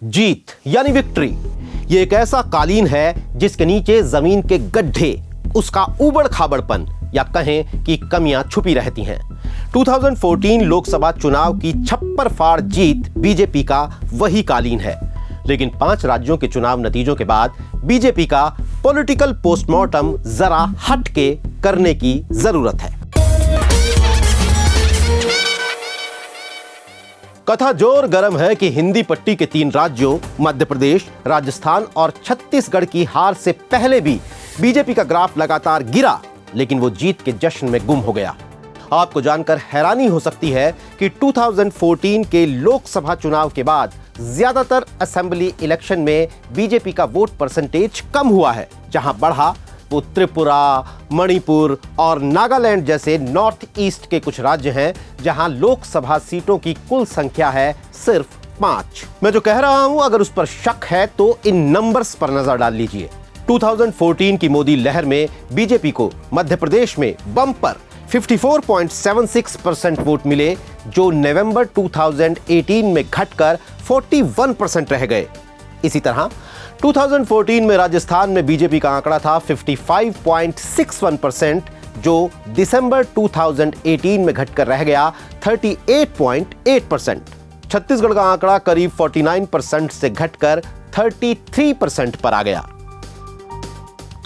जीत यानी विक्ट्री, ये एक ऐसा कालीन है जिसके नीचे जमीन के गड्ढे, उसका उबड़ खाबड़पन या कहें कि कमियां छुपी रहती हैं। 2014 लोकसभा चुनाव की छप्पर फाड़ जीत बीजेपी का वही कालीन है, लेकिन 5 राज्यों के चुनाव नतीजों के बाद बीजेपी का पॉलिटिकल पोस्टमार्टम जरा हट के करने की जरूरत है। कथा जोर गर्म है कि हिंदी पट्टी के 3 राज्यों मध्य प्रदेश, राजस्थान और छत्तीसगढ़ की हार से पहले भी बीजेपी का ग्राफ लगातार गिरा, लेकिन वो जीत के जश्न में गुम हो गया। आपको जानकर हैरानी हो सकती है कि 2014 के लोकसभा चुनाव के बाद ज्यादातर असेंबली इलेक्शन में बीजेपी का वोट परसेंटेज कम हुआ है। जहां बढ़ा वो त्रिपुरा, मणिपुर और नागालैंड जैसे नॉर्थ ईस्ट के कुछ राज्य हैं, जहां लोकसभा सीटों की कुल संख्या है सिर्फ 5। मैं जो कह रहा हूं, अगर उस पर शक है तो इन नंबर्स पर नजर डाल लीजिए। 2014 की मोदी लहर में बीजेपी को मध्य प्रदेश में बम्पर 54.76% वोट मिले, जो नवंबर 2018 में घटकर 41% रह गए। इसी तरह 2014 में राजस्थान में बीजेपी का आंकड़ा था 55.61%, जो दिसंबर 2018 में घटकर रह गया 38.8%। छत्तीसगढ़ का आंकड़ा करीब 49% से घटकर 33% पर आ गया।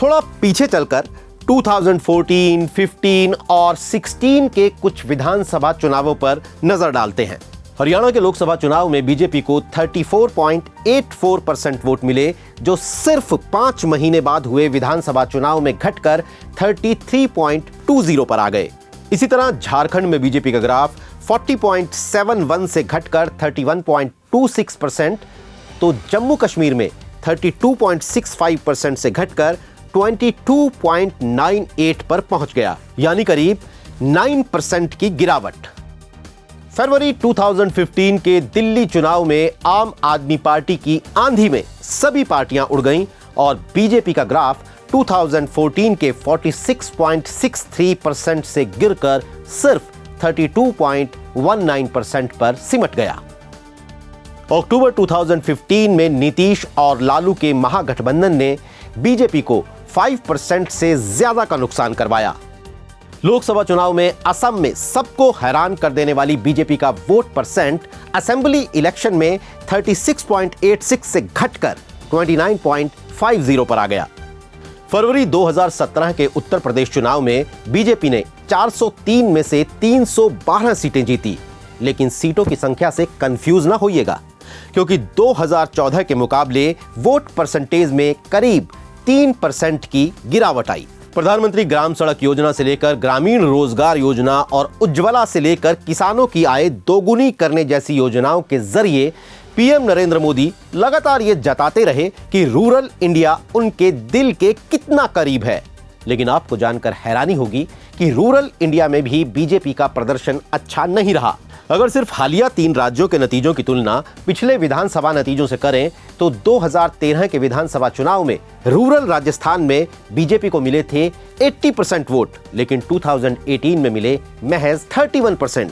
थोड़ा पीछे चलकर 2014, 15 और 16 के कुछ विधानसभा चुनावों पर नजर डालते हैं। हरियाणा के लोकसभा चुनाव में बीजेपी को 34.84% वोट मिले, जो सिर्फ 5 महीने बाद हुए विधानसभा चुनाव में घटकर 33.20 पर आ गए। इसी तरह झारखंड में बीजेपी का ग्राफ 40.71 से घटकर 31.26%, तो जम्मू कश्मीर में 32.65% से घटकर 22.98 पर पहुंच गया, यानी करीब 9% की गिरावट। फरवरी 2015 के दिल्ली चुनाव में आम आदमी पार्टी की आंधी में सभी पार्टियां उड़ गईं और बीजेपी का ग्राफ 2014 के 46.63% से गिरकर सिर्फ 32.19% पर सिमट गया। अक्टूबर 2015 में नीतीश और लालू के महागठबंधन ने बीजेपी को 5% से ज्यादा का नुकसान करवाया। लोकसभा चुनाव में असम में सबको हैरान कर देने वाली बीजेपी का वोट परसेंट असेंबली इलेक्शन में 36.86 से घटकर 29.50 पर आ गया। फरवरी 2017 के उत्तर प्रदेश चुनाव में बीजेपी ने 403 में से 312 सीटें जीती, लेकिन सीटों की संख्या से कंफ्यूज ना होइएगा, क्योंकि 2014 के मुकाबले वोट परसेंटेज में करीब 3% की गिरावट आई। प्रधानमंत्री ग्राम सड़क योजना से लेकर ग्रामीण रोजगार योजना और उज्ज्वला से लेकर किसानों की आय दोगुनी करने जैसी योजनाओं के जरिए पीएम नरेंद्र मोदी लगातार ये जताते रहे कि रूरल इंडिया उनके दिल के कितना करीब है। लेकिन आपको जानकर हैरानी होगी कि रूरल इंडिया में भी बीजेपी का प्रदर्शन अच्छा नहीं रहा। अगर सिर्फ हालिया 3 राज्यों के नतीजों की तुलना पिछले विधानसभा नतीजों से करें तो 2013 के विधानसभा चुनाव में रूरल राजस्थान में बीजेपी को मिले थे 80% वोट, लेकिन 2018 में मिले महज 31%।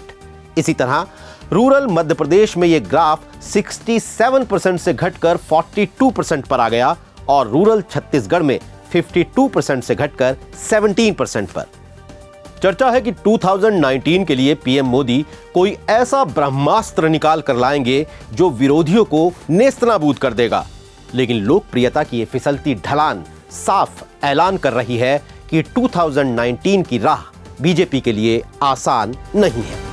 इसी तरह रूरल मध्य प्रदेश में यह ग्राफ 67% से घटकर 42% पर आ गया और रूरल छत्तीसगढ़ में 52% से घटकर 17% पर। चर्चा है कि 2019 के लिए पीएम मोदी कोई ऐसा ब्रह्मास्त्र निकाल कर लाएंगे जो विरोधियों को नेस्तनाबूद कर देगा, लेकिन लोकप्रियता की ये फिसलती ढलान साफ ऐलान कर रही है कि 2019 की राह बीजेपी के लिए आसान नहीं है।